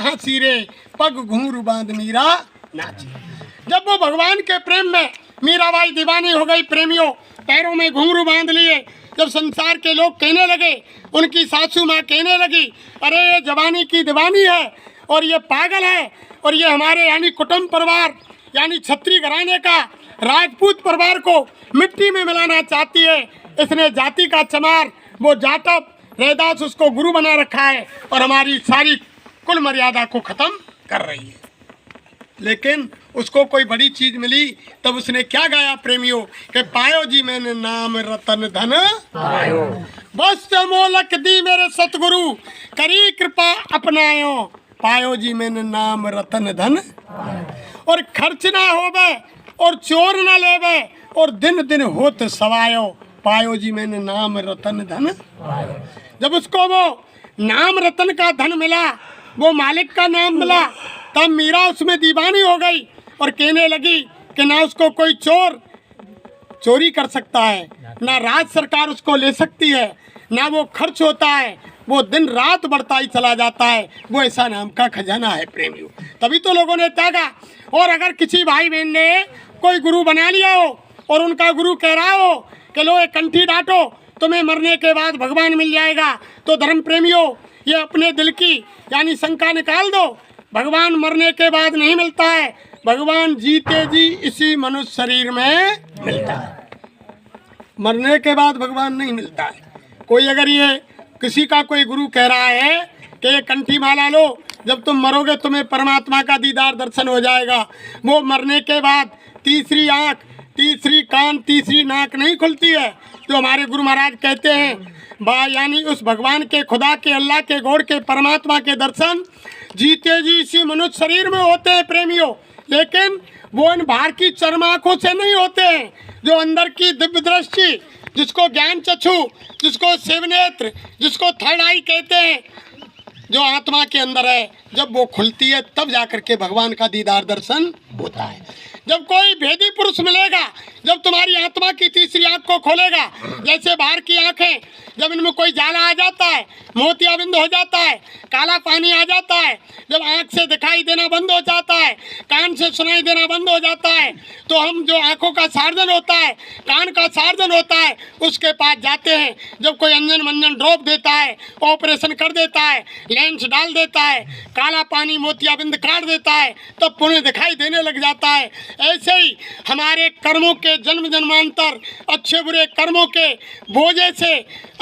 हंसी रे पग घूंघरू बांध मीरा नाची। जब वो भगवान के प्रेम में मीराबाई दीवानी हो गई, प्रेमियों पैरों में घुंघरू बांध लिए। जब संसार के लोग कहने लगे, उनकी सासू माँ कहने लगी, अरे ये जवानी की दीवानी है और ये पागल है और ये हमारे यानी कुटुंब परिवार यानी छत्री घराने का राजपूत परिवार को मिट्टी में मिलाना चाहती है। इसने जाति का चमार, वो जाटव रैदास उसको गुरु बना रखा है और हमारी सारी कुल मर्यादा को खत्म कर रही है। लेकिन उसको कोई बड़ी चीज मिली, तब उसने क्या गाया प्रेमियों कि पायो जी मैंने नाम रतन धन पायो, बस मोलक दी मेरे सतगुरु करी कृपा अपनायो, पायो जी मैंने नाम रतन धन और खर्च ना होवे और चोर ना लेवे और दिन दिन होत सवायो, पायो जी मैंने नाम रतन धन। जब उसको वो नाम रतन का धन मिला, वो मालिक का नाम मिला, तब मीरा उसमें दीवानी हो गई और कहने लगी कि ना उसको कोई चोर चोरी कर सकता है, ना राज सरकार उसको ले सकती है, ना वो खर्च होता है, वो दिन रात बढ़ता ही चला जाता है। वो ऐसा नाम का खजाना है प्रेमियों। तभी तो लोगों ने त्यागा। और अगर किसी भाई बहन ने कोई गुरु बना लिया हो और उनका गुरु कह रहा हो कि लो एक कंठी डांटो, तुम्हें मरने के बाद भगवान मिल जाएगा, तो धर्म प्रेमियों ये अपने दिल की यानी शंका निकाल दो। भगवान मरने के बाद नहीं मिलता है, भगवान जीते जी इसी मनुष्य शरीर में मिलता है। मरने के बाद भगवान नहीं मिलता है। कोई अगर ये किसी का कोई गुरु कह रहा है कि ये कंठी माला लो, जब तुम मरोगे तुम्हें परमात्मा का दीदार दर्शन हो जाएगा, वो मरने के बाद तीसरी आँख, तीसरी कान, तीसरी नाक नहीं खुलती है। जो हमारे गुरु महाराज कहते हैं यानी उस भगवान के, खुदा के, अल्लाह के, गॉड के, परमात्मा के दर्शन जीते जी इसी मनुष्य शरीर में होते हैं प्रेमियों। लेकिन वो इन बाहर की चर्म आँखों से नहीं होते हैं। जो अंदर की दिव्य दृष्टि, जिसको ज्ञान चक्षु, जिसको शिवनेत्र, जिसको थर्ड आई कहते हैं, जो आत्मा के अंदर है, जब वो खुलती है तब जाकर के भगवान का दीदार दर्शन होता है। जब कोई भेदी पुरुष मिलेगा, जब तुम्हारी आत्मा की तीसरी आंख को खोलेगा, जैसे बाहर की आंखें, जब इनमें कोई जाला आ जाता है, मोतियाबिंद हो जाता है, काला पानी आ जाता है, जब आंख से दिखाई देना बंद हो जाता है, कान से सुनाई देना बंद हो जाता है, तो हम जो आंखों का सार्जन होता है, कान का सार्जन होता है, उसके पास जाते हैं। जब कोई अंजन मंजन ड्रॉप देता है, ऑपरेशन कर देता है, लेंस डाल देता है, काला पानी मोतियाबिंद काट देता है, तब पुण्य दिखाई देने लग जाता है। ऐसे ही हमारे कर्मों के जन्म जन्मांतर अच्छे बुरे कर्मों के बोझे से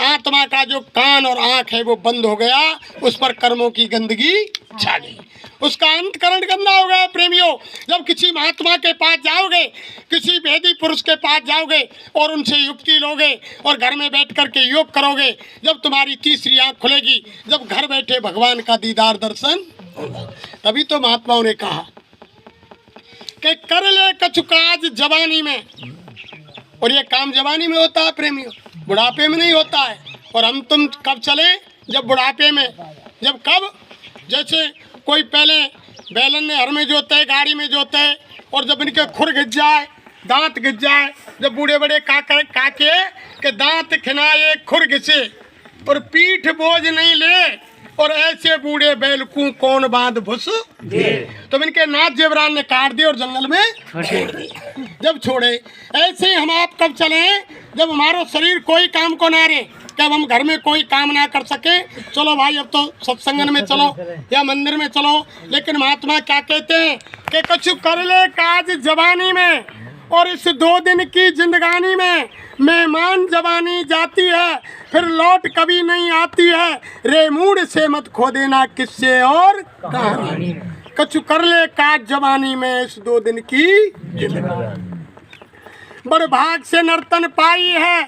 आत्मा का जो कान और आंख है वो बंद हो गया, उस पर कर्मों की गंदगी छा गई, उसका अंतकरण गंदा हो गया प्रेमियों। जब किसी महात्मा के पास जाओगे, किसी वेदी पुरुष के पास जाओगे और उनसे युक्ति लोगे और घर में बैठ कर के योग करोगे, जब तुम्हारी तीसरी आंख खुलेगी, जब घर बैठे भगवान का दीदार दर्शन होगा। तभी तो महात्माओं ने कहा कि कर ले कछु काज जवानी में, और ये काम जवानी में होता है प्रेमियों, बुढ़ापे में नहीं होता है। और हम तुम कब चले? जब बुढ़ापे में। जब कब? जैसे कोई पहले बैलन ने हर में जोते है, गाड़ी में जोते है, और जब इनके खुर घिस जाए, दांत घिस जाए, जब बूढ़े बड़े काके के दांत खिनाए खुर घिसे और पीठ बोझ नहीं ले, और ऐसे बूढ़े बैल को कौन बांध भुस दे, तो इनके नाथ जेवरान ने काट दिए और जंगल में छोड़ दिए। जब छोड़े, ऐसे ही हम आप कब चले? जब हमारा शरीर कोई काम को ना रहे, जब हम घर में कोई काम ना कर सके, चलो भाई अब तो सत्संगन में चलो या मंदिर में चलो। लेकिन महात्मा क्या कहते हैं कि कुछ कर ले काज जवानी में, और इस 2 दिन की जिंदगानी में मेहमान जवानी जाती है, फिर लौट कभी नहीं आती है, रे मूड से मत खो देना किससे और कहानी। कुछ कर ले काज जवानी में, इस 2 दिन की जिंदगानी। बड़ भाग से नर्तन पाई है,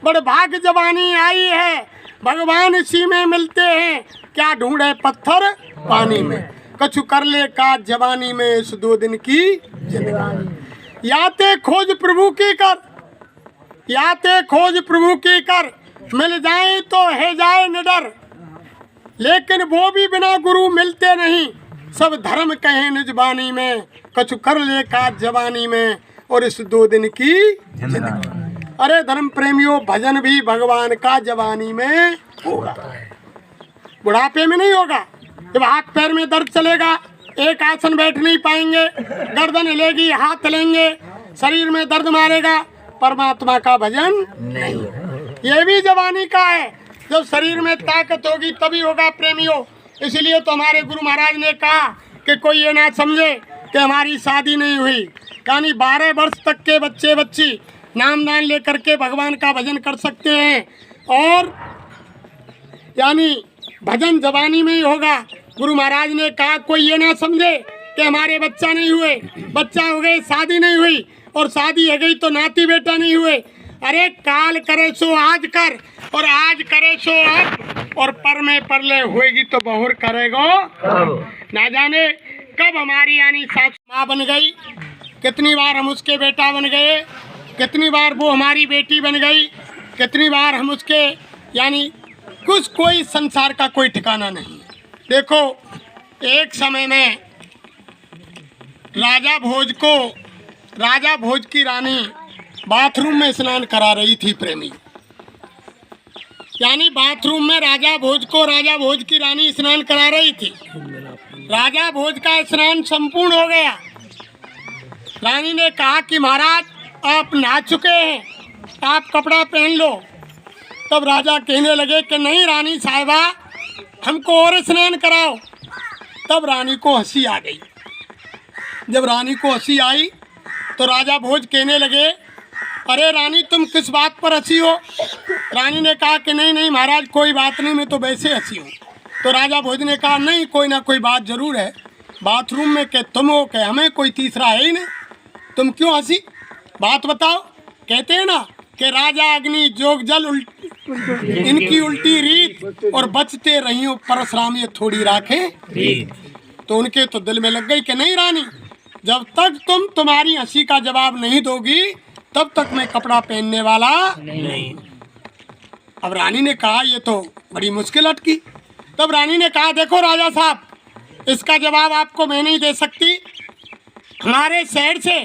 बड़ भाग जवानी आई है, भगवान इसी में मिलते हैं, क्या ढूंढे पत्थर पानी में। कछु कर ले काज जवानी में, इस 2 दिन की जिंदगानी। याते खोज प्रभु की कर, याते खोज प्रभु की कर, मिल जाए तो है जाए निडर, लेकिन वो भी बिना गुरु मिलते नहीं, सब धर्म कहे निज बानी में। कछु कर ले काज जवानी में, और इस 2 दिन की जिंदगानी। अरे धर्म प्रेमियों, भजन भी भगवान का जवानी में होगा, बुढ़ापे में नहीं होगा। जब हाथ पैर में दर्द चलेगा, एक आसन बैठ नहीं पाएंगे, गर्दन हिलेगी, हाथ हिलेंगे, शरीर में दर्द मारेगा, परमात्मा का भजन नहीं। ये भी जवानी का है, जब शरीर में ताकत होगी तभी होगा प्रेमियों। इसलिए तो हमारे गुरु महाराज ने कहा कि कोई ये ना समझे कि हमारी शादी नहीं हुई। यानी 12 वर्ष तक के बच्चे बच्ची नाम दान लेकर के भगवान का भजन कर सकते हैं, और यानी भजन जवानी में ही होगा। गुरु महाराज ने कहा कोई ये ना समझे कि हमारे बच्चा नहीं हुए, बच्चा हो गए, शादी नहीं हुई, और शादी हो गई तो नाती बेटा नहीं हुए। अरे काल करे सो आज कर, और आज करे सो अब, और पर में परले होएगी तो बहुर करेगो। ना जाने कब हमारी यानी सास माँ बन गई, कितनी बार हम उसके बेटा बन गए, कितनी बार वो हमारी बेटी बन गई, कितनी बार हम उसके यानी कुछ कोई संसार का कोई ठिकाना नहीं। देखो एक समय में राजा भोज की रानी बाथरूम में स्नान करा रही थी प्रेमी। यानी बाथरूम में राजा भोज की रानी स्नान करा रही थी। राजा भोज का स्नान संपूर्ण हो गया। रानी ने कहा कि महाराज आप नहा चुके हैं, आप कपड़ा पहन लो। तब राजा कहने लगे कि नहीं रानी साहिबा, हमको और स्नान कराओ। तब रानी को हंसी आ गई। जब रानी को हंसी आई तो राजा भोज कहने लगे अरे रानी तुम किस बात पर हंसी हो। रानी ने कहा कि नहीं नहीं महाराज कोई बात नहीं, मैं तो वैसे हंसी हूँ। तो राजा भोज ने कहा नहीं कोई ना कोई बात जरूर है। बाथरूम में के तुम हो के हमें कोई तीसरा है ही नहीं, तुम क्यों हंसी, बात बताओ। कहते हैं ना कि राजा अग्नि जोग जल इनकी उल्टी रीत, और बचते रही हो परशुराम ये थोड़ी राखे। तो उनके तो दिल में लग गई कि नहीं रानी, जब तक तुम तुम्हारी हंसी का जवाब नहीं दोगी तब तक मैं कपड़ा पहनने वाला नहीं। अब रानी ने कहा ये तो बड़ी मुश्किल अटकी। तब रानी ने कहा देखो राजा साहब, इसका जवाब आपको मैं नहीं दे सकती। हमारे शहर से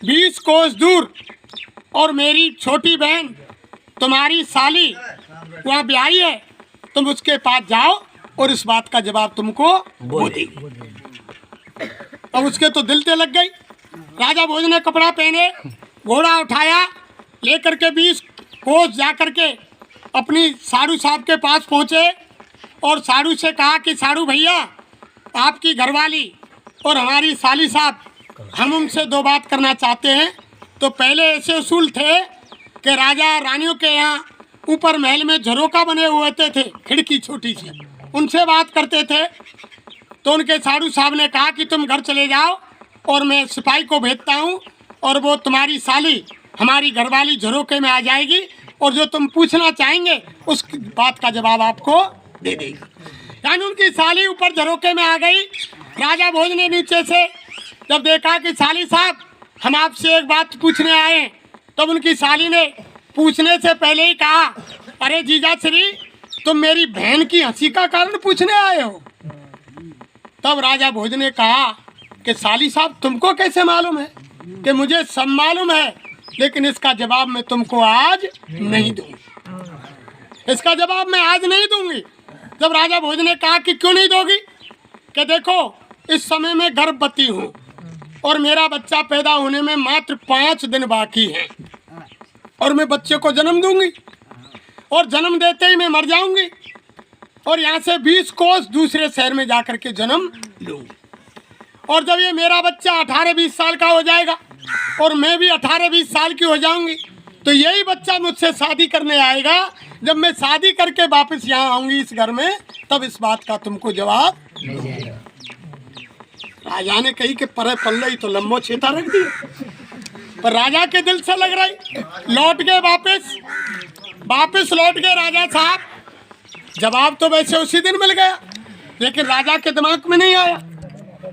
20 कोस दूर और मेरी छोटी बहन तुम्हारी साली वहाँ ब्याही है, तुम उसके पास जाओ और इस बात का जवाब तुमको वो देगी। अब उसके तो दिल से लग गई। राजा भोज ने कपड़ा पहने, घोड़ा उठाया, लेकर के 20 कोस जा कर के अपनी साड़ू साहब के पास पहुँचे और साड़ू से कहा कि साड़ू भैया आपकी घरवाली और हमारी साली साहब हम उनसे 2 बात करना चाहते हैं। तो पहले ऐसे उसूल थे कि राजा रानियों के यहाँ ऊपर महल में झरोका बने हुए थे, खिड़की छोटी सी, उनसे बात करते थे। तो उनके साड़ू साहब ने कहा कि तुम घर चले जाओ और मैं सिपाही को भेजता हूँ और वो तुम्हारी साली हमारी घरवाली झरोके में आ जाएगी और जो तुम पूछना चाहेंगे उस बात का जवाब आपको दे देगी। यानी उनकी साली ऊपर झरोके में आ गई। राजा भोज ने नीचे से जब देखा कि साली साहब हम आपसे एक बात पूछने आए हैं, तब उनकी साली ने पूछने से पहले ही कहा अरे जीजा श्री तुम मेरी बहन की हंसी का कारण पूछने आए हो। तब राजा भोज ने कहा कि साली साहब तुमको कैसे मालूम है? कि मुझे सब मालूम है, लेकिन इसका जवाब मैं तुमको आज नहीं दूंगी, इसका जवाब मैं आज नहीं दूंगी। जब राजा भोज ने कहा कि क्यों नहीं दोगी? कि देखो इस समय मैं गर्भवती हूँ और मेरा बच्चा पैदा होने में मात्र 5 दिन बाकी है और मैं बच्चे को जन्म दूंगी और जन्म देते ही मैं मर जाऊंगी और यहाँ से 20 कोस दूसरे शहर में जाकर के जन्म लूंगी। और जब ये मेरा बच्चा 18-20 साल का हो जाएगा और मैं भी 18-20 साल की हो जाऊंगी तो यही बच्चा मुझसे शादी करने आएगा। जब मैं शादी करके वापस यहाँ आऊंगी इस घर में, तब इस बात का तुमको जवाब। राजा ने कही कि परे पल्ले ही तो लंबो छेता रख दिया, पर राजा के दिल से लग रही। लौट गए वापस लौट गए राजा साहब। जवाब तो वैसे उसी दिन मिल गया, लेकिन राजा के दिमाग में नहीं आया।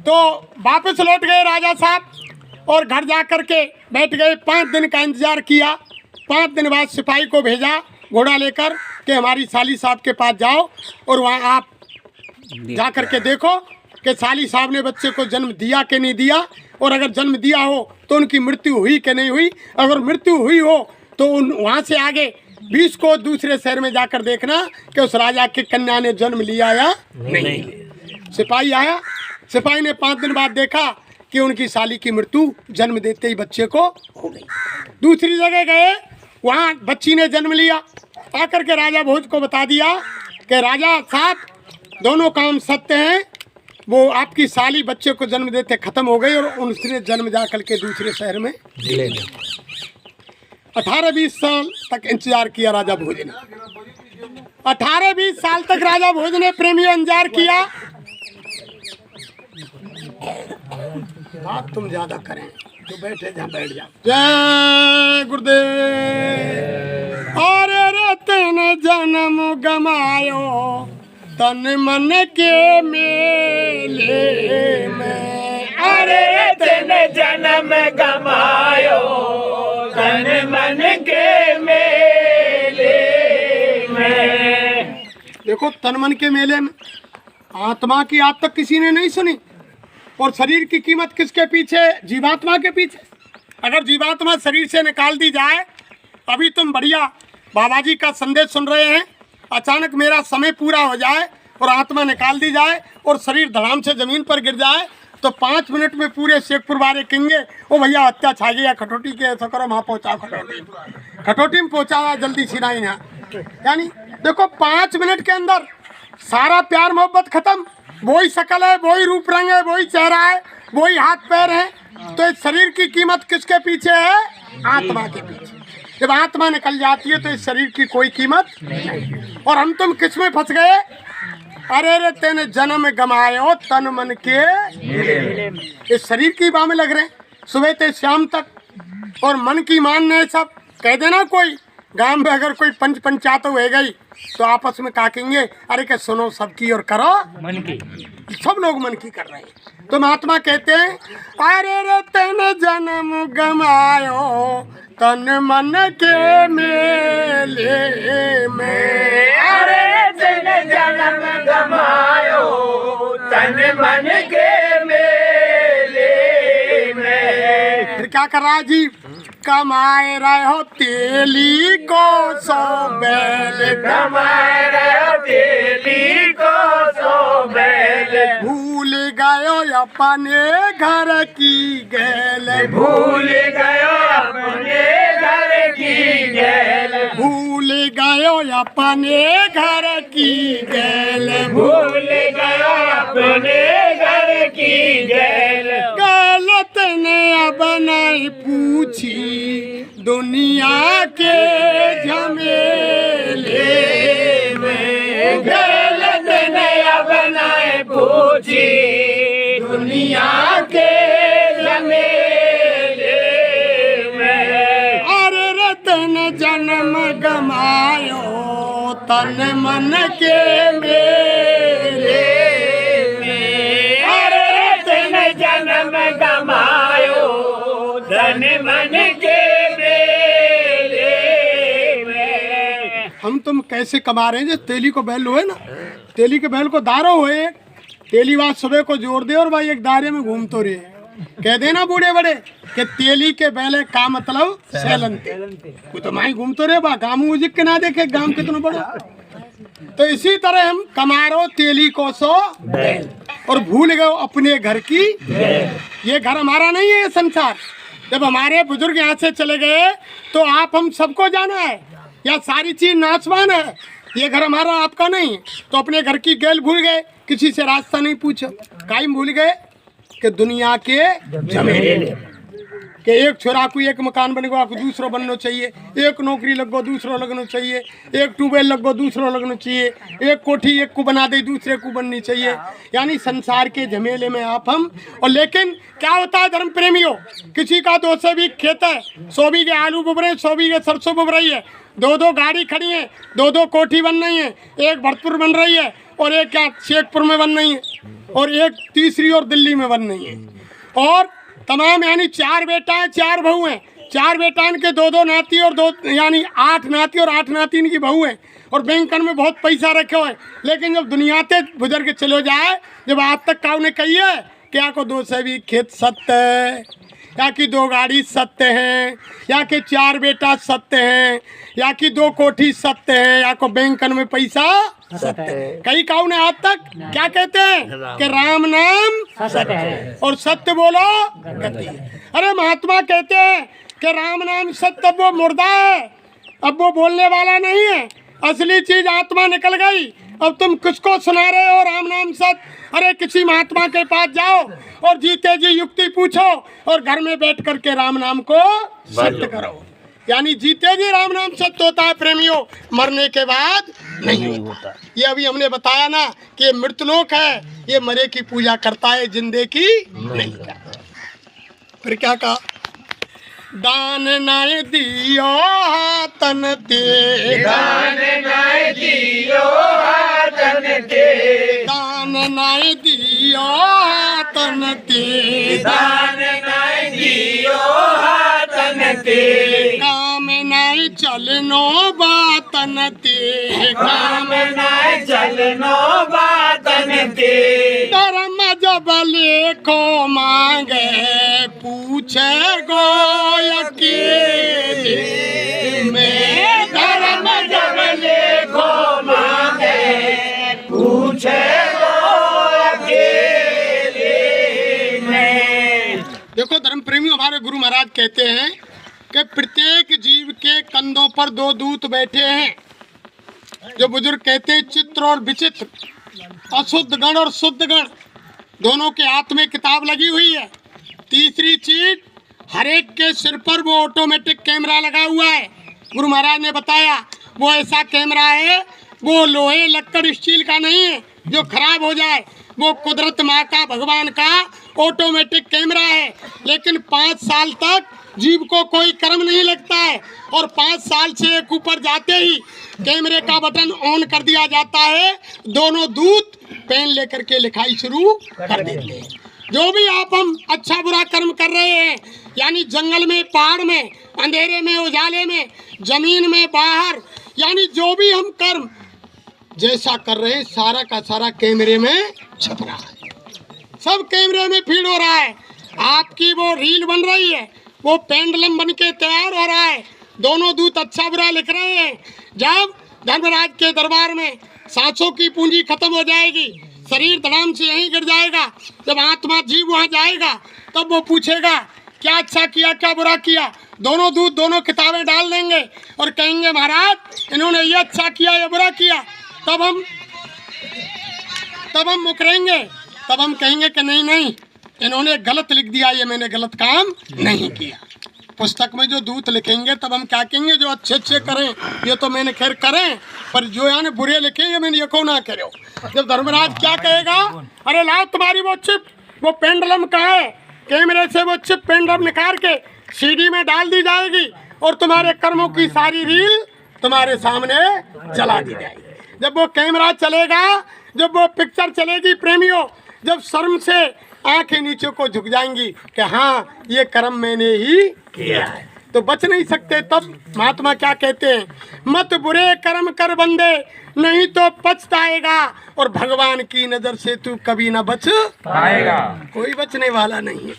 तो वापस लौट गए राजा साहब और घर जा कर के बैठ गए। 5 दिन का इंतजार किया। 5 दिन बाद सिपाही को भेजा घोड़ा लेकर कि हमारी साली साहब के पास जाओ और वहाँ आप जा कर के देखो कि साली साहब ने बच्चे को जन्म दिया कि नहीं दिया, और अगर जन्म दिया हो तो उनकी मृत्यु हुई कि नहीं हुई। अगर मृत्यु हुई हो तो वहाँ से आगे 20 को दूसरे शहर में जाकर देखना कि उस राजा की कन्या ने जन्म लिया या नहीं। सिपाही आया, सिपाही ने 5 दिन बाद देखा कि उनकी साली की मृत्यु जन्म देते ही बच्चे को हो गई। दूसरी जगह गए, वहाँ बच्ची ने जन्म लिया। आकर के राजा भोज को बता दिया कि राजा साहब दोनों काम सत्य हैं, वो आपकी साली बच्चे को जन्म देते खत्म हो गई और उसने जन्म जा करके दूसरे शहर में ले लिया। 18-20 साल तक इंतजार किया राजा भोज ने। 18-20 साल तक राजा भोज ने प्रेमी इंतजार किया। बात तुम ज्यादा करें तो बैठे जहाँ बैठ जाओ। जय गुरुदेव। अरे रतन जन्म गमायो तन मन के मेले में। अरे रतन जन्म गमायो तन मन के मेले में। देखो, तन मन के मेले में आत्मा की आज तक किसी ने नहीं सुनी। और शरीर की कीमत किसके पीछे? जीवात्मा के पीछे। अगर जीवात्मा शरीर से निकाल दी जाए, अभी तुम बढ़िया बाबा जी का संदेश सुन रहे हैं, अचानक मेरा समय पूरा हो जाए और आत्मा निकाल दी जाए और शरीर धड़ाम से जमीन पर गिर जाए, तो 5 मिनट में पूरे शेखपुर वाले कहेंगे ओ भैया हत्या छा गया, खटोटी के ऐसा करो, वहाँ पहुँचाओ, खटोटी में पहुँचाओ जल्दी सिराई यहाँ। यानी देखो, 5 मिनट के अंदर सारा प्यार मोहब्बत खत्म। वही शकल है, वही रूप रंग है, वही चेहरा है, वही हाथ पैर है। तो इस शरीर की कीमत किसके पीछे है? आत्मा के पीछे। जब आत्मा निकल जाती है तो इस शरीर की कोई कीमत नहीं। और हम तुम किस में फंस गए? अरे रे तेने जन्म गमायो तन मन के इस शरीर की बाह में लग रहे हैं सुबह से शाम तक, और मन की मानने सब कह देना। कोई गांव में अगर कोई पंचायत हो गई तो आपस में काकेंगे, अरे के सुनो सबकी और करो मन की। सब लोग मन की कर रहे हैं। तो महात्मा कहते हैं अरे रे तेने जन्म गमायो तन मन के मेले में। अरे तेने जन्म गमायो तन मन के मेले में। फिर क्या कर रहा है जी? कमाए रहे हो तेली को 100 बैल, कमाए रहे हो तेली को 100 बैल। भूल गयो अपने घर की गैल, भूल गयो अपने घर की गैल। भूल गयो अपने घर की गैल, भूल गयो अपने घर की गैल। गलत ने अब नहीं पूछी दुनिया के झमेले में। गलत ने अब नहीं पूछी दुनिया के झमेले में। अरे रतन जन्म गमायो तन मन के मेले में। अरे रतन जन्म गमायो धन मन के मेले में। हम तुम कैसे कमा रहे हैं? जो तेली को बैल हुए ना, तेली के बैल को दारो हुए, तेली बात सुबह को जोड़ दे और भाई एक दायरे में घूम तो रहे। कह देना बूढ़े बड़े कि तेली के बैले का मतलब सैलनते। वो तो माई घूम तो रहे बा, गाँव मुझिक के ना देखे गाँव कितना बड़ा। तो इसी तरह हम कमारो तेली को 100 बैल और भूल गए अपने घर की। ये घर हमारा नहीं है, ये संसार। जब हमारे बुजुर्ग यहाँ से चले गए तो आप हम सबको जाना है, या सारी चीज नाचवान है। ये घर हमारा आपका नहीं है। तो अपने घर की गैल भूल गए, किसी से रास्ता नहीं पूछो। काई भूल गए कि दुनिया के जमीन कि एक छोरा को एक मकान बनेगा को दूसरा बनना चाहिए, एक नौकरी लगो दूसरा लगना चाहिए, एक ट्यूबवेल लगो दूसरा लगना चाहिए, एक कोठी एक को बना दे दूसरे को बननी चाहिए। यानी संसार के झमेले में आप हम। और लेकिन क्या होता है धर्म प्रेमियों, किसी का 200 बीघ खेत है, 100 बीघे आलू बुब रहे हैं, 100 बीघे सरसों बुब रही है, 2-2 गाड़ी खड़ी है, 2-2 कोठी बन रही है, एक भरतपुर बन रही है और एक क्या शेखपुर में बन रही है और एक तीसरी और दिल्ली में बन रही है। और तमाम यानी 4 बेटा हैं, 4 बहू हैं, 4 बेटान के 2-2 नाती और 2 यानी 8 नाती और 8 नातिन की बहू हैं। और बैंकन में बहुत पैसा रखे हुए। लेकिन जब दुनिया से गुजर के चलो जाए, जब आज तक काऊ ने कही है क्या को 200 भी खेत सत्य या कि 2 गाड़ी सत्य हैं, या कि 4 बेटा सत्य हैं, या कि 2 कोठी सत्य हैं, या को बैंकन में पैसा सत्य है। कई काऊ ने आज तक क्या कहते हैं कि राम नाम सत्य है और सत्य बोलो गति है। अरे महात्मा कहते हैं कि राम नाम सत्य, अब वो मुर्दा है, अब वो बोलने वाला नहीं है, असली चीज आत्मा निकल गई। अब तुम किसको सुना रहे हो राम नाम सत्य? अरे किसी महात्मा के पास जाओ और जीते जी युक्ति पूछो और घर में बैठ करके राम नाम को सत्य करो। यानी जीते जी राम नाम सत्य होता है प्रेमियों, मरने के बाद नहीं होता। ये अभी हमने बताया ना कि ये मृतलोक है, ये मरे की पूजा करता है, जिंदे की नहीं करता। फिर क्या कहा? दान नाय दियो हाथन ते, दान नाय दियो हाथन ते, दान नाय दियो हाथन ते, दान नाय दियो हाथन ते, काम नाय चलनो बातन ते, काम नाय चलनो बातन ते, धर्म जब लेखो मांगे पूछे गोय के मैं, धर्म जब लेखो मांगे पूछे वो अकेले में। देखो धर्म प्रेमियों, हमारे गुरु महाराज कहते हैं कि प्रत्येक जीव के कंधों पर 2 दूत बैठे हैं। जो बुजुर्ग कहते हैं चित्र और विचित्र, अशुद्ध गण और शुद्ध गण, दोनों के हाथ में किताब लगी हुई है। तीसरी चीज, हर एक के सिर पर वो ऑटोमेटिक कैमरा लगा हुआ है। गुरु महाराज ने बताया वो ऐसा कैमरा है, वो लोहे लक्कड़ स्टील का नहीं है जो खराब हो जाए, वो कुदरत माँ का, भगवान का ऑटोमेटिक कैमरा है। लेकिन 5 साल तक जीव को कोई कर्म नहीं लगता है और 5 साल से एक ऊपर जाते ही कैमरे का बटन ऑन कर दिया जाता है। दोनों दूत पेन लेकर के लिखाई शुरू कर देते हैं। जो भी आप हम अच्छा बुरा कर्म कर रहे हैं, यानी जंगल में, पहाड़ में, अंधेरे में, उजाले में, जमीन में, बाहर, यानी जो भी हम कर्म जैसा कर रहे हैं, सारा का सारा कैमरे में छप रहा है, सब कैमरे में फीड हो रहा है। आपकी वो रील बन रही है, वो पेंडुलम बन के तैयार हो रहा है। दोनों दूत अच्छा बुरा लिख रहे हैं। जब धर्मराज के दरबार में सांसों की पूंजी खत्म हो जाएगी, शरीर धड़ाम से यहीं गिर जाएगा, जब आत्मा जीव वहाँ जाएगा तब वो पूछेगा क्या अच्छा किया, क्या बुरा किया। दोनों दूत दोनों किताबें डाल देंगे और कहेंगे महाराज इन्होंने ये अच्छा किया या बुरा किया। तब हम मुकरेंगे, तब हम कहेंगे कि नहीं नहीं, इन्होंने गलत लिख दिया, ये मैंने गलत काम नहीं किया। पुस्तक में जो दूत लिखेंगे तब हम क्या कहेंगे, जो अच्छे अच्छे करें ये तो मैंने खैर करें, पर जो यानी बुरे लिखेंगे मैंने ये को ना करो। जब धर्मराज क्या कहेगा, अरे लाओ तुम्हारी वो चिप, वो पेंडुलम का है, कैमरे से वो चिप पेंडुलम निकाल के सीडी में डाल दी जाएगी और तुम्हारे कर्मों की सारी रील तुम्हारे सामने चला दी जाएगी। जब वो कैमरा चलेगा, जब वो पिक्चर चलेगी प्रेमियों, जब शर्म से आंखें नीचे को झुक जाएंगी कि हाँ ये कर्म मैंने ही किया है, तो बच नहीं सकते। तब महात्मा क्या कहते हैं, मत बुरे कर्म कर बंदे नहीं तो पछताएगा, और भगवान की नजर से तू कभी ना बच पाएगा। कोई बचने वाला नहीं है।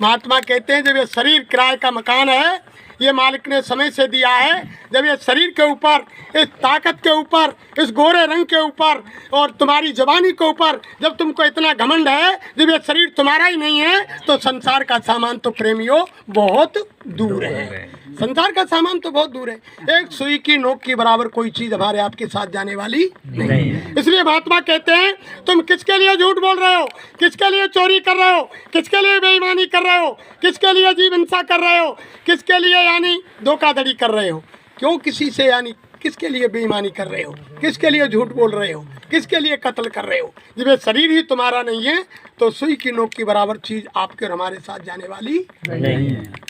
महात्मा कहते हैं जब ये शरीर किराए का मकान है, ये मालिक ने समय से दिया है, जब ये शरीर के ऊपर, इस ताकत के ऊपर, इस गोरे रंग के ऊपर और तुम्हारी जवानी के ऊपर जब तुमको इतना घमंड है, जब ये शरीर तुम्हारा ही नहीं है, तो संसार का सामान तो प्रेमियों बहुत दूर है। संसार का सामान तो बहुत दूर है। एक सुई की नोक की बराबर कोई चीज हमारे आपके साथ जाने वाली नहीं है। इसलिए महात्मा कहते हैं तुम किसके लिए झूठ बोल रहे हो, किसके लिए चोरी कर रहे हो, किसके लिए बेईमानी कर रहे हो, किसके लिए जीव हिंसा कर रहे हो, किसके लिए यानी धोखाधड़ी कर रहे हो, क्यों किसी से यानी किसके लिए बेईमानी कर रहे हो, किसके लिए झूठ बोल रहे हो, किसके लिए कत्ल कर रहे हो। जब ये शरीर ही तुम्हारा नहीं है तो सुई की नोक की बराबर चीज आपके और हमारे साथ जाने वाली नहीं है।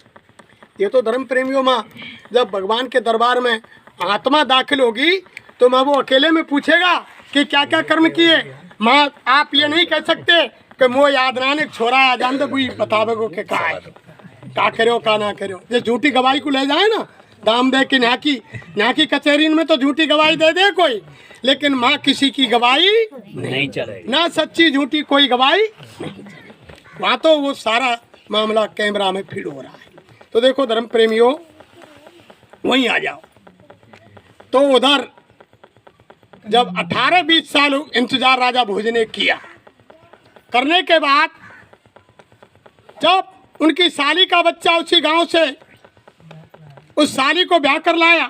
ये तो धर्म प्रेमियों माँ, जब भगवान के दरबार में आत्मा दाखिल होगी तो माँ वो अकेले में पूछेगा कि क्या क्या कर्म किए। माँ आप ये नहीं कह सकते कि मो याद ना छोरा आ जान तो कोई बतावे को के का करो का ना करो। ये झूठी गवाही को ले जाए ना दाम दे के यहाँ की कचहरी में तो झूठी गवाही दे दे कोई, लेकिन माँ किसी की गवाही नहीं चलेगी, ना सच्ची झूठी कोई गवाही नहीं चलेगी। वहाँ तो वो सारा मामला कैमरा में फीड हो रहा है। तो देखो धर्म प्रेमियों, वहीं आ जाओ। तो उधर जब 18-20 साल इंतजार राजा भोज ने किया, करने के बाद जब उनकी साली का बच्चा उसी गांव से उस साली को ब्याह कर लाया,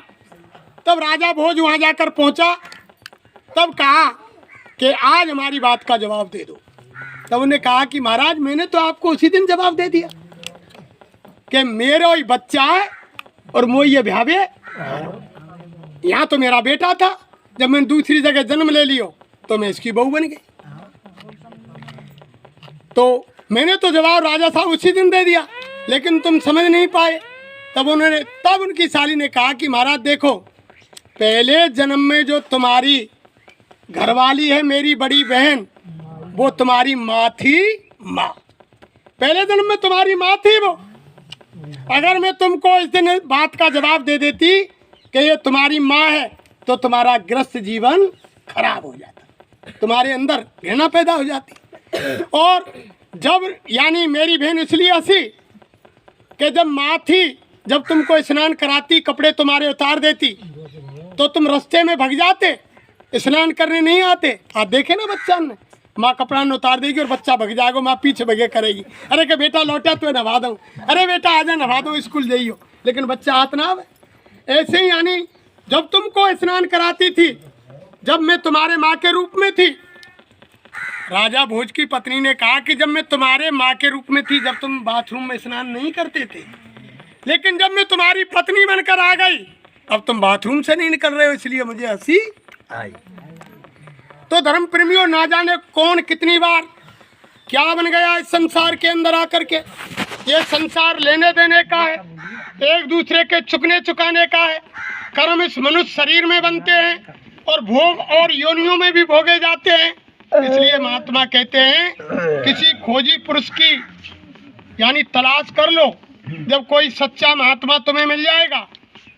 तब राजा भोज वहां जाकर पहुंचा। तब कहा कि आज हमारी बात का जवाब दे दो। तब उन्होंने कहा कि महाराज मैंने तो आपको उसी दिन जवाब दे दिया कि मेरा ही बच्चा है और मोई ये ब्यावे। यहाँ तो मेरा बेटा था, जब मैंने दूसरी जगह जन्म ले लियो तो मैं इसकी बहू बन गई। तो मैंने तो जवाब राजा साहब उसी दिन दे दिया, लेकिन तुम समझ नहीं पाए। तब उनकी साली ने कहा कि महाराज देखो, पहले जन्म में जो तुम्हारी घरवाली है मेरी बड़ी बहन, वो तुम्हारी माँ थी। माँ पहले जन्म में तुम्हारी माँ थी वो। अगर मैं तुमको इस दिन बात का जवाब दे देती कि ये तुम्हारी माँ है, तो तुम्हारा गृहस्थ जीवन खराब हो जाता, तुम्हारे अंदर घृणा पैदा हो जाती। और जब यानी मेरी बहन इसलिए हंसी कि जब माँ थी, जब तुमको स्नान कराती, कपड़े तुम्हारे उतार देती, तो तुम रास्ते में भग जाते, स्नान करने नहीं आते। आप देखे ना बच्चा ने, माँ कपड़ा न उतार देगी और बच्चा भग जाएगा, माँ पीछे भगे करेगी, अरे कि बेटा लौटा तो नहा दूँ, अरे बेटा आजा नहा दो, स्कूल जाइयो, लेकिन बच्चा हाथ ना आवे। ऐसे ही यानी जब तुमको स्नान कराती थी, जब मैं तुम्हारे माँ के रूप में थी। राजा भोज की पत्नी ने कहा कि जब मैं तुम्हारे माँ के रूप में थी, जब तुम बाथरूम में स्नान नहीं करते थे, लेकिन जब मैं तुम्हारी पत्नी बनकर आ गई, अब तुम बाथरूम से नहीं निकल रहे हो, इसलिए मुझे हंसी आई। तो धर्म प्रेमियों, ना जाने कौन कितनी बार क्या बन गया इस संसार के अंदर आकर के। ये संसार लेने देने का है, एक दूसरे के चुकने चुकाने का है। कर्म इस मनुष्य शरीर में बनते हैं और भोग और योनियों में भी भोगे जाते हैं। इसलिए महात्मा कहते हैं किसी खोजी पुरुष की यानी तलाश कर लो, जब कोई सच्चा महात्मा तुम्हें मिल जाएगा,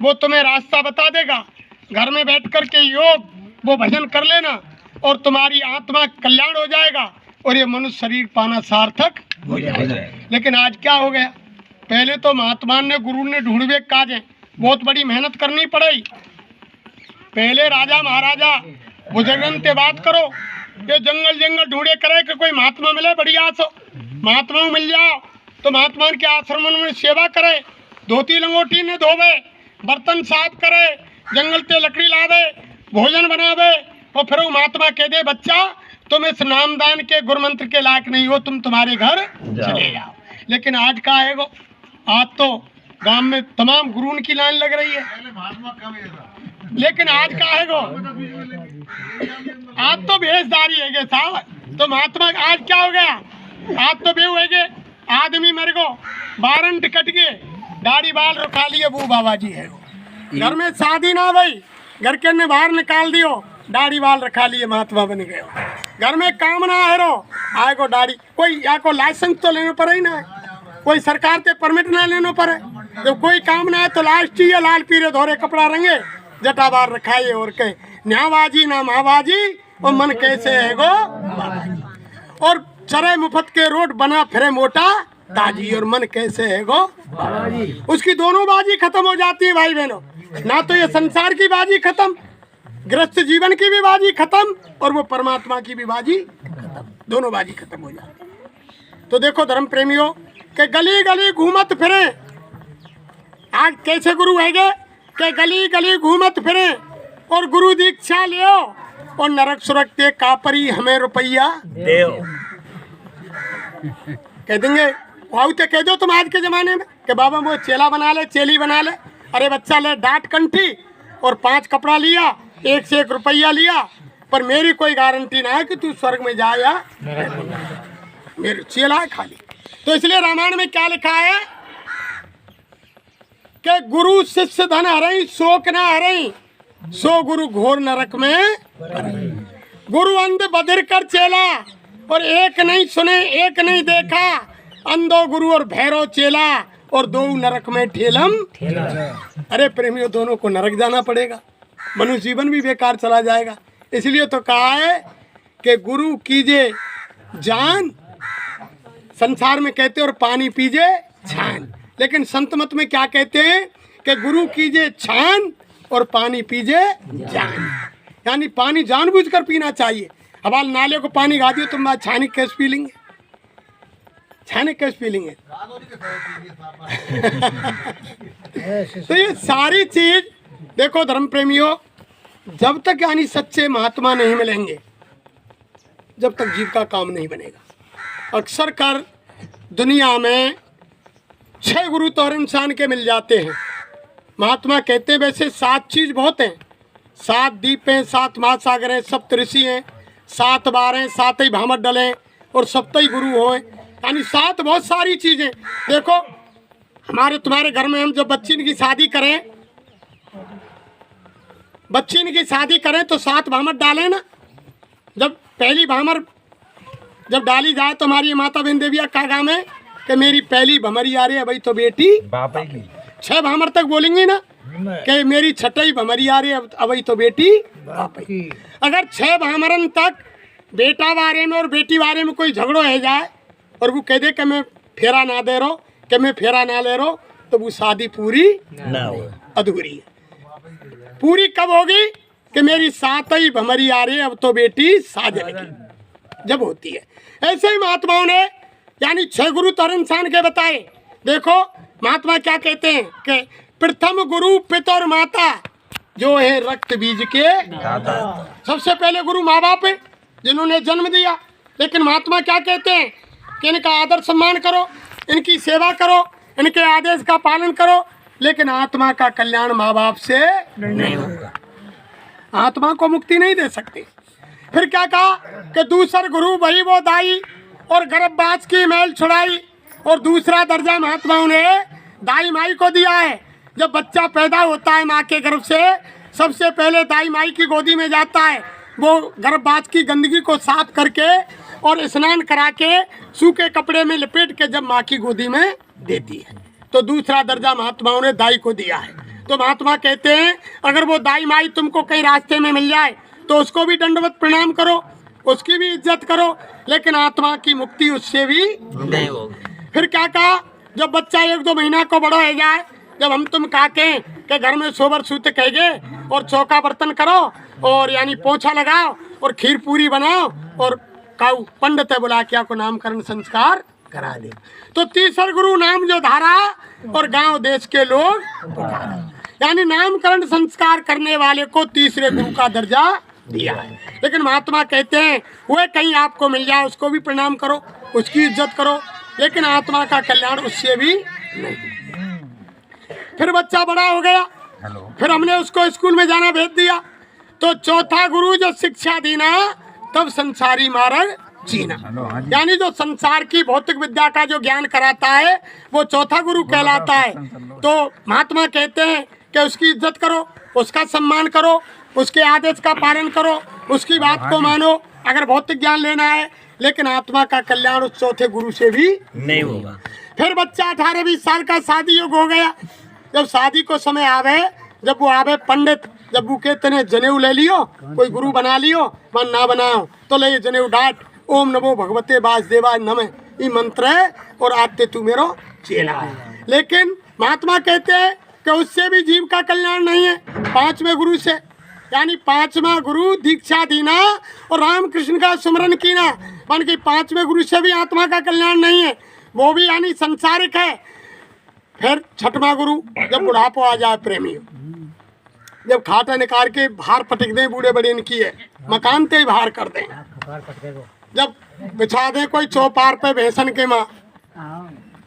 वो तुम्हें रास्ता बता देगा। घर में बैठ कर के योग वो भजन कर लेना और तुम्हारी आत्मा कल्याण हो जाएगा और ये मनुष्य शरीर पाना सार्थक हो जाएगा। लेकिन आज क्या हो गया, पहले तो महात्मा ने गुरु ने ढूंढवे काजे, बहुत बड़ी मेहनत करनी पड़ेगी। पहले राजा महाराजा बुजुर्गन से बात करो, ये जंगल जंगल ढूंढे करे कि कोई महात्मा मिले, बढ़िया सो महात्मा मिल जाओ तो महात्मा के आश्रम में सेवा करे, धोती लंगोटी ने धोवे, बर्तन साफ करे, जंगल से लकड़ी लावे, भोजन बनावे, और फिर वो महात्मा कह दे बच्चा तुम इस नामदान के गुरु मंत्र के लायक नहीं हो, तुम तुम्हारे घर चले जाओ। लेकिन आज का है गो, आज तो गांव में तमाम गुरुओं की लाइन लग रही है। लेकिन आज का है गो, आज तो भेषधारी है साहब। तो महात्मा आज क्या हो गया, आज तो बेहू है गे, आदमी मर गो, बारन कट गए, दाढ़ी बाल रुका लिए, वो बाबा जी है। घर में शादी ना भाई, घर के ने बाहर निकाल दियो, दाढ़ी बाल रखा लिए, महात्मा बन गए। घर में काम ना है रो, आए को दाढ़ी, कोई या को लाइसेंस तो लेना पड़े ही ना, कोई सरकार से परमिट ना लेना पड़े। जब कोई काम ना है तो लास्ट चाहिए, लाल पीरे धोरे कपड़ा रंगे, जटा बार रखाइए और कहे न्याबाजी ना महाबाजी, और मन कैसे है गो और चरे मुफ्त के रोड बना फिरे मोटा ताजी, और मन कैसे है गो बाबाजी। उसकी दोनों बाजी खत्म हो जाती है भाई बहनों, ना तो ये संसार की बाजी खत्म, गृहस्थ जीवन की भी बाजी खत्म, और वो परमात्मा की भी बाजी खत्म, दोनों बाजी खत्म हो जाती। तो देखो धर्म प्रेमियों के गली गली घूमत फिरे, आज कैसे गुरु है के गली गली घूमत फिरे और गुरु दीक्षा लियो, और नरक सुरक के कापरी हमें रुपया देओ। कह देंगे वाऊ ते कह दो तुम आज के जमाने में कि बाबा वो चेला बना ले, चेली बना ले। अरे बच्चा ले डांट कंठी और 5 कपड़ा लिया, 1 से 1 रुपया लिया, पर मेरी कोई गारंटी ना है कि तू स्वर्ग में जा या मेरे चेला है खाली। तो इसलिए रामायण में क्या लिखा है कि गुरु शिष्य धन हरई शोक ना हरई, सो गुरु घोर नरक में। गुरु अंध बधिर कर चेला, और एक नहीं सुने एक नहीं देखा, अंधो गुरु और भैरव चेला, और 2 नरक में ठेलम। अरे प्रेमियों, दोनों को नरक जाना पड़ेगा, मनुष्य जीवन भी बेकार चला जाएगा। इसलिए तो कहा है कि गुरु कीजिए जान संसार में कहते और पानी पीजे छान, लेकिन संत मत में क्या कहते हैं कि गुरु कीजिए छान और पानी पीजे जान, यानी पानी जानबूझकर पीना चाहिए। अब आप नाले को पानी गा दियो तुम बात छाने कैसे पी लेंगे, छाने कैसे पी लेंगे। तो ये सारी चीज देखो धर्म प्रेमियों, जब तक यानी सच्चे महात्मा नहीं मिलेंगे, जब तक जीव का काम नहीं बनेगा। अक्सर कर दुनिया में 6 गुरु तो हर इंसान के मिल जाते हैं। महात्मा कहते हैं वैसे 7 चीज बहुत हैं, 7 दीप हैं, 7 महासागर हैं, सप्तऋषि हैं, 7 बार हैं, 7 ही भामट डले और 7 ही गुरु हों, यानी 7 बहुत सारी चीजें। देखो हमारे तुम्हारे घर में हम जब बच्ची की शादी करें, बच्ची की शादी करें तो 7 भामट डालें ना। जब पहली भामर जब डाली जाए तो हमारी माता बहन देविया का काम है कि मेरी पहली भमरी आ रही है, भाई तो बेटी 6 भामर तक बोलेंगे ना कि मेरी 6ठी भमरी आ रही है, अब तो बेटी। अगर 6 भामरन तक बेटा बारे में और बेटी बारे में कोई झगड़ो है जाए और वो कह दे कि मैं फेरा ना दे रहा, कि मैं फेरा ना ले रहा, तो वो शादी पूरी ना हो, अधूरी है। पूरी कब होगी कि मेरी 7ही भमरी आ रही है, अब तो बेटी साजन की, जब होती है। ऐसे ही महात्माओं ने यानी 6 गुरु तो हर इंसान के बताए। देखो महात्मा क्या कहते हैं कि प्रथम गुरु पिता और माता जो है रक्त बीज के दाता। सबसे पहले गुरु माँ बाप है जिन्होंने जन्म दिया, लेकिन महात्मा क्या कहते हैं कि इनका आदर सम्मान करो, इनकी सेवा करो, इनके आदेश का पालन करो, लेकिन आत्मा का कल्याण माँ बाप से नहीं होगा, आत्मा को मुक्ति नहीं दे सकते। फिर क्या कहा कि दूसर गुरु वही वो दाई और गर्भवास की मैल छुड़ाई, और दूसरा दर्जा महात्माओं ने दाई माई को दिया है। जब बच्चा पैदा होता है माँ के गर्भ से, सबसे पहले दाई माई की गोदी में जाता है, वो गर्भवास की गंदगी को साफ करके और स्नान करा के सूखे कपड़े में लपेट के जब माँ की गोदी में देती है, तो दूसरा दर्जा महात्माओं ने दाई को दिया है। तो महात्मा कहते हैं अगर वो दाई माई तुमको कहीं रास्ते में मिल जाए तो उसको भी दंडवत प्रणाम करो, उसकी भी इज्जत करो, लेकिन आत्मा की मुक्ति उससे भी नहीं होगी। फिर क्या कहा, जब बच्चा 1-2 महीना को बड़ा हो जाए, जब हम तुम कहते कि घर में सोबर सूत कहेंगे और चौका बर्तन करो और यानी पोछा लगाओ और खीर पूरी बनाओ और काऊ पंडित है बुला के आपको नामकरण संस्कार करा दे, तो तीसरा गुरु नाम जो धारा और गांव देश के लोग पुकारा, यानी नामकरण संस्कार करने वाले को तीसरे गुरु का दर्जा दिया है। लेकिन महात्मा कहते हैं वह कहीं आपको मिल जाए उसको भी प्रणाम करो, उसकी इज्जत करो, लेकिन आत्मा का कल्याण उससे भी नहीं। फिर बच्चा बड़ा हो गया, फिर हमने उसको स्कूल में जाना भेज दिया, तो चौथा गुरु जो शिक्षा देना तब संसारी मार्ग जीना, यानी जो संसार की भौतिक विद्या का जो ज्ञान कराता है वो चौथा गुरु कहलाता है। तो महात्मा कहते हैं कि उसकी इज्जत करो, उसका सम्मान करो, उसके आदेश का पालन करो, उसकी बात को मानो अगर भौतिक ज्ञान लेना है, लेकिन आत्मा का कल्याण उस चौथे गुरु से भी नहीं होगा। फिर बच्चा 18-20 साल का शादी योग हो गया, जब शादी को समय आवे, जब वो आवे पंडित, जब वो कहते ने जनेऊ ले लियो, कोई गुरु बना लियो, मन ना बनाओ तो ले जनेऊ डाट, ओम नमो भगवते वासुदेवाय नमः, ये मंत्र है और आते तू मेरो चेला है। लेकिन महात्मा कहते हैं कि उससे भी जीव का कल्याण नहीं है। 5वें गुरु से, यानी 5वां गुरु दीक्षा दीना और राम कृष्ण का सुमरन कीना, मान के 5वें गुरु से भी आत्मा का कल्याण नहीं है, वो भी यानी संसारिक है। फिर 6वां गुरु जब बुढ़ापो आ जाए प्रेमियों, जब खाटा निकाल के बाहर पटक दें, बूढ़े बड़े इनकी है मकान ते बाहर कर दें, जब बिछा दें कोई चौपार पे भैंसन के माँ,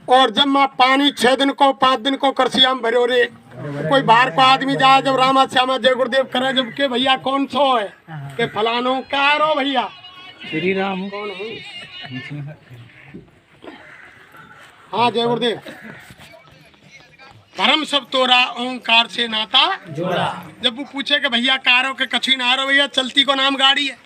और जब माँ पानी 6 दिन को 5 दिन को करसियाम भरो रे, कोई बाहर को आदमी जाए जब रामा श्यामा जय गुरुदेव करे, जब के भैया कौन सो है के फलानो क्या रो भैया श्री राम कौन है, हाँ जय गुरुदेव, धर्म सब तोरा ओंकार से नाता जोड़ा। जब वो पूछे कि भैया कारो के कछी ना रो भैया, चलती को नाम गाड़ी है,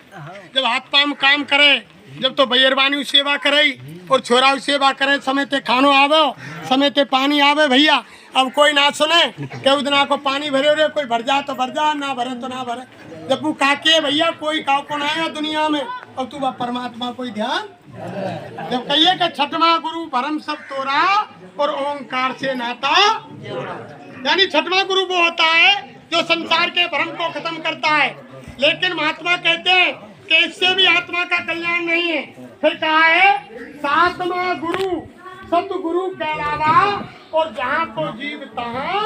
जब हाथ पाम काम करे, जब तो बैरबानी सेवा करे और छोरा सेवा करे, समय ते खानो आवे, समय ते पानी आवे भैया, अब कोई ना सुने कि उतना को पानी भरे रे, कोई भर जा तो भर जा, ना भरे तो ना भरे। जब वो काके भैया कोई काव को ना आया दुनिया में, अब तू परमात्मा कोई ध्यान जब कहिए कि छठवां गुरु परम सब तोरा और ओंकार से नाता, यानी छठवां गुरु वो होता है जो संसार के भ्रम को खत्म करता है। लेकिन महात्मा कहते हैं कि इससे भी आत्मा का कल्याण नहीं है। फिर कहा है सातवां गुरु सतगुरु कहलावा और जहाँ को जीव तहाँ,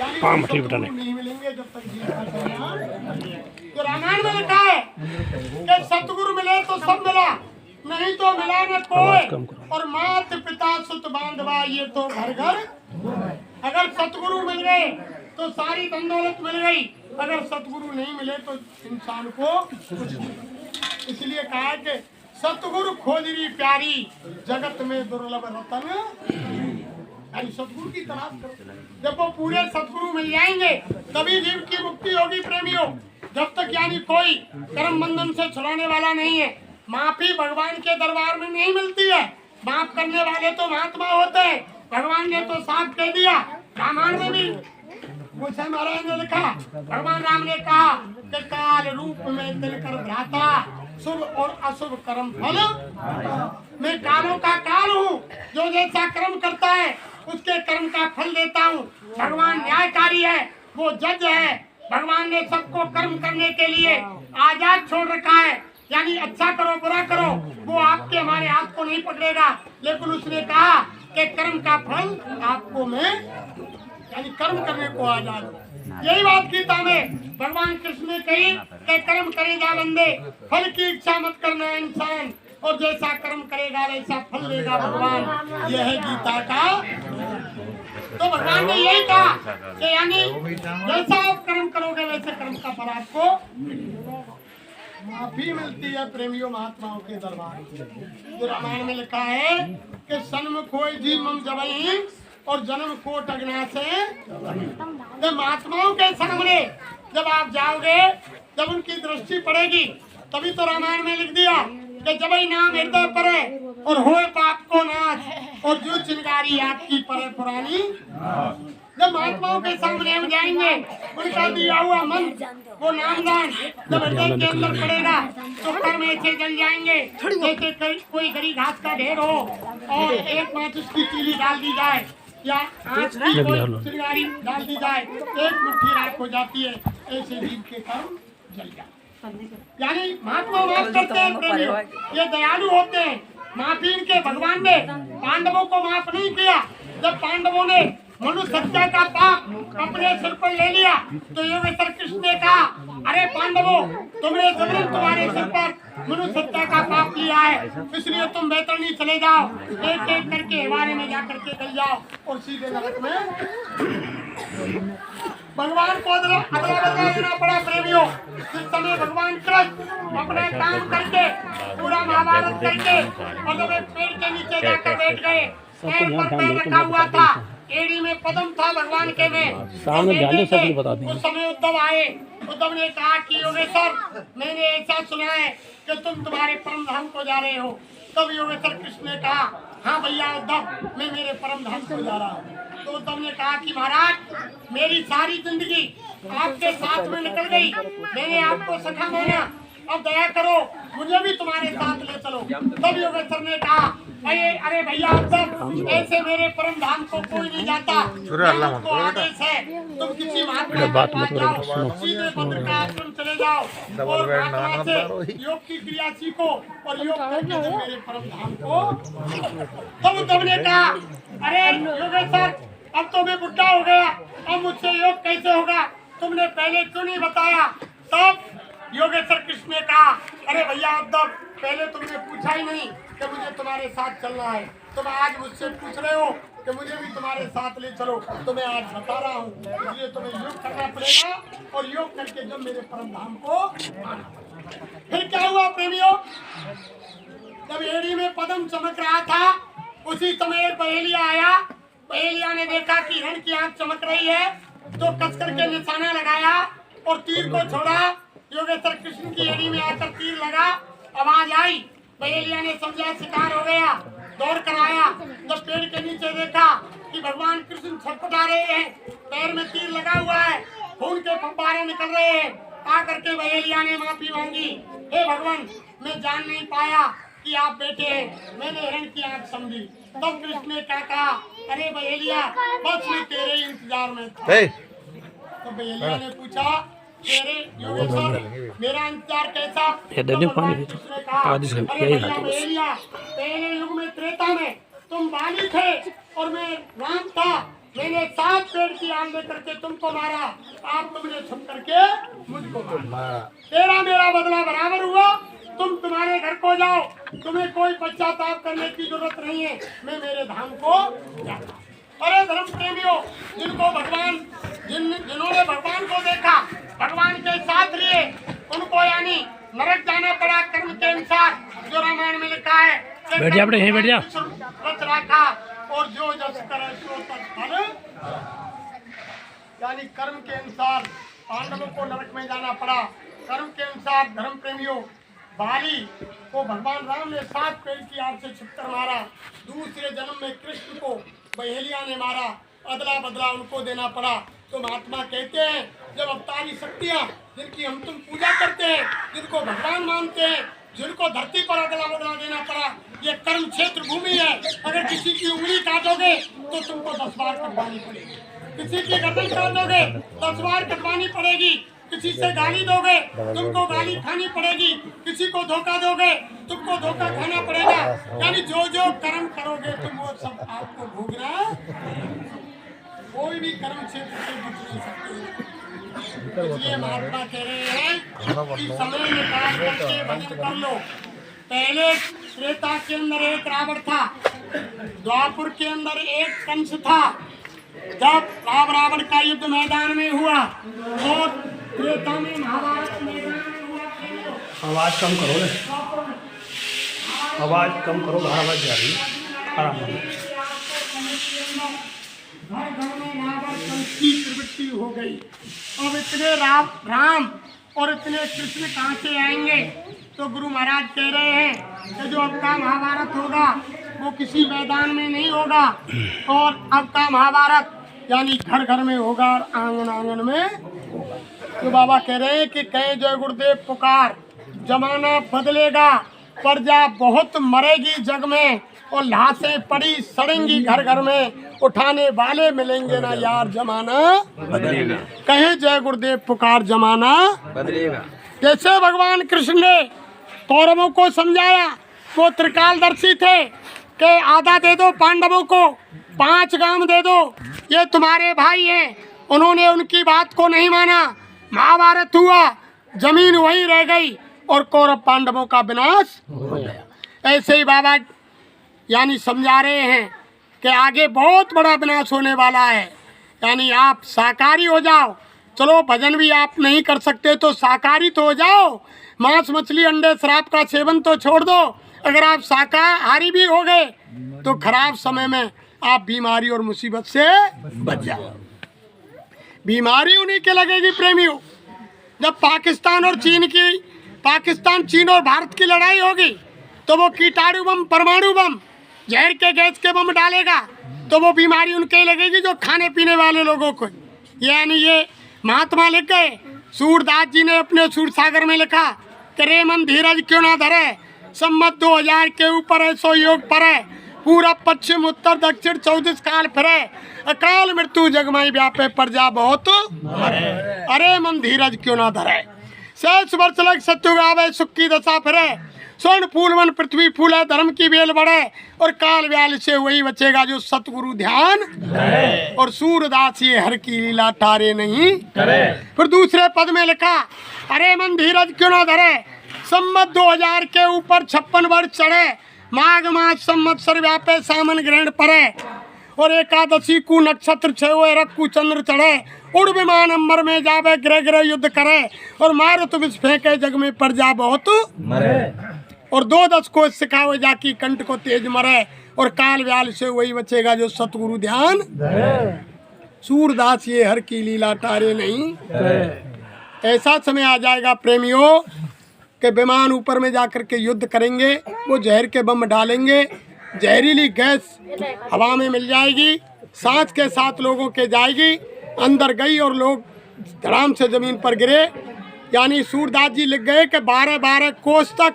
यानी सतगुरु नहीं मिलेंगे जब तक जीव का कल्याण। तो रामायण में लिखा है कि सतगुरु मिले तो सब मिला, नहीं तो मिला न कोई, और मात पिता सुत बांधवा ये तो घर घर। अगर सतगुरु मिल गए तो सारी धन दौलत मिल गई, अगर सतगुरु नहीं मिले तो इंसान को कुछ नहीं। इसलिए कहा है कि सतगुरु खोजरी प्यारी जगत में दुर्लभ रतन, यानी सतगुरु की तलाश करो। जब वो पूरे सतगुरु मिल जाएंगे तभी जीव की मुक्ति होगी प्रेमियों। जब तक यानी कोई कर्म बंधन से छुड़ाने वाला नहीं है, माफी भगवान के दरबार में नहीं मिलती है। माफ करने वाले तो महात्मा होते हैं। भगवान ने तो साफ कह दिया रामायण में भी, मुझे महाराज ने लिखा, भगवान राम ने कहा कि काल रूप में दिनकर भ्राता शुभ और अशुभ कर्म फल, मैं कालों का काल हूँ, जो जैसा कर्म करता है उसके कर्म का फल देता हूँ। भगवान न्यायकारी है, वो जज है। भगवान ने सबको कर्म करने के लिए आजाद छोड़ रखा है, यानी अच्छा करो बुरा करो वो आपके हमारे हाथ को नहीं पकड़ेगा। लेकिन उसने कहा कि कर्म का फल आपको मैं, यानी कर्म करने को आजाद हूं। यही बात गीता में भगवान कृष्ण ने कही कि कर्म करेगा बंदे, फल की इच्छा मत करना इंसान, और जैसा कर्म करेगा वैसा फल देगा भगवान। यह है गीता का। तो भगवान ने यही कहा कि यानी जैसा आप कर्म करोगे वैसे कर्म का फल आपको माफी मिलती है प्रेमियों महात्माओं के दरबार। जो रामायण में लिखा है कि सन्मुख होय जी मम जबहि और जन्म कोट अग्नि से। जब महात्माओं के सामने जब आप जाओगे, जब उनकी दृष्टि पड़ेगी, तभी तो रामायण में लिख दिया कि जब ही नाम हृदय पड़े और होए पाप को नाश और जो चिंगारी आपकी पड़े पुरानी। जब महात्माओं के सामने हम जाएंगे, उनका दिया हुआ मन वो नामदान जब हृदय के अंदर पड़ेगा तो कर्म ऐसे जल जाएंगे जैसे कोई गरी घास का ढेर हो और एक माचिस की तीली डाल दी जाए या आँच की कोई चिंगारी डाल दी जाए, एक मुट्ठी राख हो जाती है। ऐसे जीव के कर्म जल जाए। यानी महात्मा माफ करते हैं प्रेमियों, ये दयालु होते हैं। माफी इनके भगवान ने पांडवों को माफ नहीं किया। जब पांडवों ने मनुष्य हत्या का पाप अपने सिर पर ले लिया तो योगेश्वर कृष्ण ने कहा, अरे पांडवों, तुमने जबरन तुम्हारे सिर पर मनुष्य हत्या का पाप लिया है, इसलिए तुम बैतरणी चले जाओ, एक एक करके हिमालय में जाकर के चल जाओ और सीधे नरक में। भगवान को अदला बदला देना पड़ा प्रेमियों। जिस समय भगवान कृष्ण अपना काम करके पूरा महाभारत करके और जब एक पेड़ के नीचे जाकर बैठ गए, पैर पर पैर रखा हुआ था, एड़ी में पद्म था भगवान के में, उस समय उद्धव आए। उद्धव ने कहा कि योगेश्वर, मैंने ऐसा सुना है कि तुम तुम्हारे परम धाम को जा रहे हो। तब योगेश्वर कृष्ण ने कहा, हाँ भैया उद्धव, मैं मेरे परम धाम को जा रहा हूँ। तो उद्धव ने कहा कि महाराज, मेरी सारी जिंदगी आपके साथ में निकल गई, मैंने आपको सखा माना, अब दया करो मुझे भी तुम्हारे साथ ले चलो। तब योगेश्वर ने कहा, अरे भैया उद्धव, ऐसे मेरे परम धाम को कोई नहीं जाता, आपको आदेश है तुम किसी महात्मा के पास जाओ, सीधे भद्र का आश्रम चले जाओ और महात्मा से योग की क्रिया सीखो और योग करके जब मेरे परम धाम को। तब उद्धव ने कहा, अरे योगेश्वर, अब तो मैं बुढ़ा हो गया, अब मुझसे योग कैसे होगा, तुमने पहले क्यों नहीं बताया। तब योगेश्वर कृष्ण ने कहा, अरे भैया उद्धव, पहले तुमने पूछा ही नहीं कि मुझे तुम्हारे साथ चलना है, तुम आज मुझसे पूछ रहे हो कि मुझे भी तुम्हारे साथ ले चलो, तो मैं आज बता रहा हूँ, इसलिए तुम्हें योग करना पड़ेगा और योग करके जब मेरे परम धाम को आना। फिर क्या हुआ प्रेमियों, जब एड़ी में पद्म चमक रहा था, उसी समय एक बहेलिया आया। बहेलिया ने देखा कि हिरण की आंख चमक रही है, तो कस करके निशाना लगाया और तीर को छोड़ा। योगेश्वर कृष्ण की एड़ी में आकर तीर लगा, आवाज आई, बहेलिया ने समझा शिकार हो गया, दौड़ कर आया। जब पेड़ के नीचे देखा कि भगवान कृष्ण छटपटा रहे हैं, पैर में तीर लगा हुआ है, खून के फव्वारे निकल रहे हैं, आकर के बहेलिया ने माफी मांगी, हे भगवान, मैं जान नहीं पाया, कि आप बेटे हैं। मैंने हिरण की आंख समझी। तब कृष्ण ने क्या कहा, अरे बहेलिया बस मैं तेरे ही इंतजार में था। तो बहेलिया ने पूछा, तेरे योगेश्वर मेरा इंतजार कैसा? तो भगवान कृष्ण ने कहा, अरे भैया बहेलिया, पहले युग में त्रेता में तुम बाली थे और मैं राम था। मैंने 7 पेड़ की आग लेकर के तुमको मारा, आप तुमने छुप करके मुझको मारा। तेरा मेरा बदला बराबर हुआ। तुम तुम्हारे घर को जाओ, तुम्हें कोई पश्चाताप करने की जरूरत नहीं है। मैं मेरे धाम को जाता। अरे धर्म प्रेमियों, जिन्होंने भगवान को देखा, भगवान के साथ लिए, उनको यानी नरक जाना पड़ा कर्म के अनुसार, जो रामायण में लिखा है। बैठ जा, यहीं बैठ जा। रच रखा और जो जस करे सो तत् फल, यानी कर्म के अनुसार पांडवों को नरक में जाना पड़ा। कर्म के अनुसार धर्म प्रेमियों, बाली को भगवान राम ने 7 पेड़ की आग से छुपकर मारा। दूसरे जन्म में कृष्ण को बहेलिया ने मारा, अदला बदला उनको देना पड़ा। तो महात्मा कहते हैं, जब अवतारी शक्तियाँ जिनकी हम तुम पूजा करते हैं, जिनको भगवान मानते हैं, जिनको धरती पर अदला बदला देना पड़ा, ये कर्म क्षेत्र भूमि है। अगर किसी की उंगली काटोगे तो तुमको 10 बार कटवानी पड़ेगी, किसी की गर्दन काटोगे 10 बार कटवानी पड़ेगी, किसी से गाली दोगे तुमको गाली खानी पड़ेगी, किसी को धोखा दोगे तुमको धोखा खाना पड़ेगा। यानी जो जो कर्म करोगे तुम वो सब आपको भोगना। कोई भी कर्म क्षेत्र से बच नहीं सकते। इसलिए महात्मा कह रहे हैं कि समय निकाल करके भजन कर लो। पहले त्रेता के अंदर एक रावण था, द्वापर के अंदर एक कंस था। जब रावण का युद्ध मैदान में हुआ और त्रेता में महाभारत मैदान में हुआ। आवाज कम करो ना, आवाज कम करो, आवाज जा रही है, आराम से। घर घर में रावण कंस की प्रवृत्ति हो गई। अब इतने राम और इतने कृष्ण कहाँ से आएंगे? तो गुरु महाराज कह रहे हैं कि जो अब का महाभारत होगा वो किसी मैदान में नहीं होगा, और अब का महाभारत यानी घर घर में होगा और आंगन आंगन में। तो बाबा कह रहे हैं कि कहे जय गुरुदेव पुकार, जमाना बदलेगा, प्रजा बहुत मरेगी जग में, और लाशें पड़ी सड़ेंगी घर घर में, उठाने वाले मिलेंगे ना यार, जमाना बदलेगा। कहे जय गुरुदेव पुकार, जमाना बदलेगा। जैसे भगवान कृष्ण ने कौरवों को समझाया, वो त्रिकालदर्शी थे कि आधा दे दो पांडवों को, 5 गांव दे दो, ये तुम्हारे भाई हैं। उन्होंने उनकी बात को नहीं माना, महाभारत हुआ, जमीन वही रह गई और कौरव पांडवों का विनाश हो गया। ऐसे ही बाबा यानी समझा रहे हैं कि आगे बहुत बड़ा विनाश होने वाला है। यानी आप शाकाहारी हो जाओ, चलो भजन भी आप नहीं कर सकते तो शाकाहारी तो हो जाओ, मांस मछली अंडे शराब का सेवन तो छोड़ दो। अगर आप शाकाहारी भी हो गए तो खराब समय में आप बीमारी और मुसीबत से बच जाओ। बीमारी उन्हीं के लगेगी प्रेमियों। जब पाकिस्तान चीन और भारत की लड़ाई होगी तो वो कीटाणु बम, परमाणु बम, जहर के गैस के बम डालेगा तो वो बीमारी उनके लगेगी जो खाने पीने वाले लोगों को। यानी ये महात्मा लिख गए, सूरदास जी ने अपने सूर सागर में लिखा कि रे मन धीरज क्यों ना धरे, सम्मत 2000 के ऊपर है सो योग पर है, पूरब पश्चिम उत्तर दक्षिण 34 काल फिरे, अकाल मृत्यु जगमाई व्यापे प्रजा बहुत अरे मन धीरज क्यों ना धरे, शेष वर्ष लग सत्यु गावे सुख की दशा फिरे, स्वर्ण फूल वन पृथ्वी फूल है, धर्म की बेल बढ़े, और काल व्याल से वही बचेगा जो सतगुरु ध्यान और सूरदास ये हर की लीला टारे नहीं करे। फिर दूसरे पद में लिखा, अरे मन धीरज क्यों ना धरे, सम्मत 2000 के ऊपर 56 वर्ष चढ़े, माघ मास संवत्सर व्यापे सामन ग्रहण पड़े, और एकादशी को नक्षत्र 6 रख को चंद्र चढ़े, उड़ विमान अंबर में जावे ग्रह ग्रह युद्ध करे, और मारुत विष फेंके जग में प्रजा बहुत मरे, और 2-10 को सिखावे जाकी कंठ को तेज मरे, और काल व्याल से वही बचेगा जो सतगुरु ध्यान सूरदास ये हर की लीला टारे नहीं। ऐसा समय आ जाएगा प्रेमियों कि विमान ऊपर में जाकर के युद्ध करेंगे, वो जहर के बम डालेंगे, जहरीली गैस हवा में मिल जाएगी, सांस के साथ लोगों के जाएगी, अंदर गई और लोग धड़ाम से जमीन पर गिरे। यानी सूरदास जी लिख गए कि 12-12 कोस तक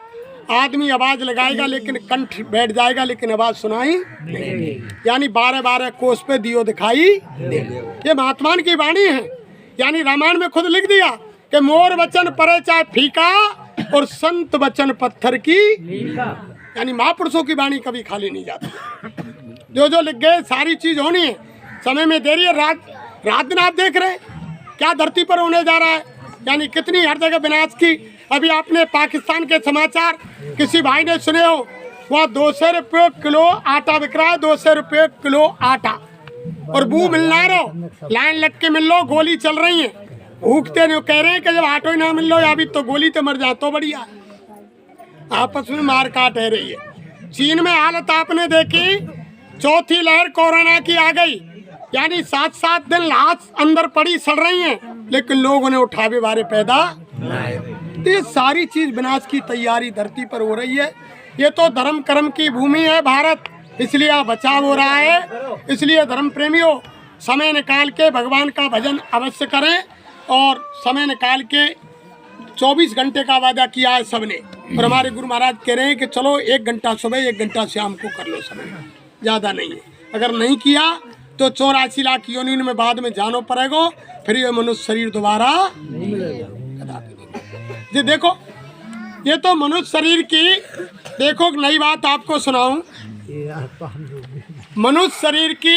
आदमी आवाज लगाएगा लेकिन कंठ बैठ जाएगा, लेकिन आवाज सुनाई नहीं। यानी 12-12 कोस पे दियो दिखाई दे। ये महात्मा की वाणी है। यानी रामायण में खुद लिख दिया कि मोर वचन परे चाहे फीका और संत वचन पत्थर की। यानी महापुरुषों की वाणी कभी खाली नहीं जाती। जो जो लिख गए सारी चीज होनी है। समय में देरी है। रात दिन आप देख रहे हैं क्या धरती पर होने जा रहा है। यानी कितनी हर जगह विनाश की। अभी आपने पाकिस्तान के समाचार किसी भाई ने सुने हो, वहाँ 200 रुपये किलो आटा बिक रहा है। 200 रुपये किलो आटा और वो मिलना रहो, लाइन लग के मिल लो, गोली चल रही है। भूखते नहीं, कह रहे हैं कि जब आटो ही ना मिल लो या अभी तो गोली तो मर जा तो बढ़िया। आपस में मार काट है रही है। चीन में हालत आपने देखी, चौथी लहर कोरोना की आ गई। यानी 7-7 दिन लाश अंदर पड़ी सड़ रही हैं, लेकिन लोगों ने उठावे बारे पैदा। ये सारी चीज विनाश की तैयारी धरती पर हो रही है। ये तो धर्म कर्म की भूमि है भारत, इसलिए यहाँ बचाव हो रहा है। इसलिए धर्म प्रेमियों समय निकाल के भगवान का भजन अवश्य करें। और समय निकाल के 24 घंटे का वादा किया है सबने। और हमारे गुरु महाराज कह रहे हैं कि चलो 1 घंटा सुबह 1 घंटा शाम को कर लो, समय ज़्यादा नहीं है। अगर नहीं किया तो 84 लाख योनि में बाद में जानो पड़ेगा, फिर ये मनुष्य शरीर दोबारा जी। देखो ये तो मनुष्य शरीर की, देखो नई बात आपको सुनाऊं। मनुष्य शरीर की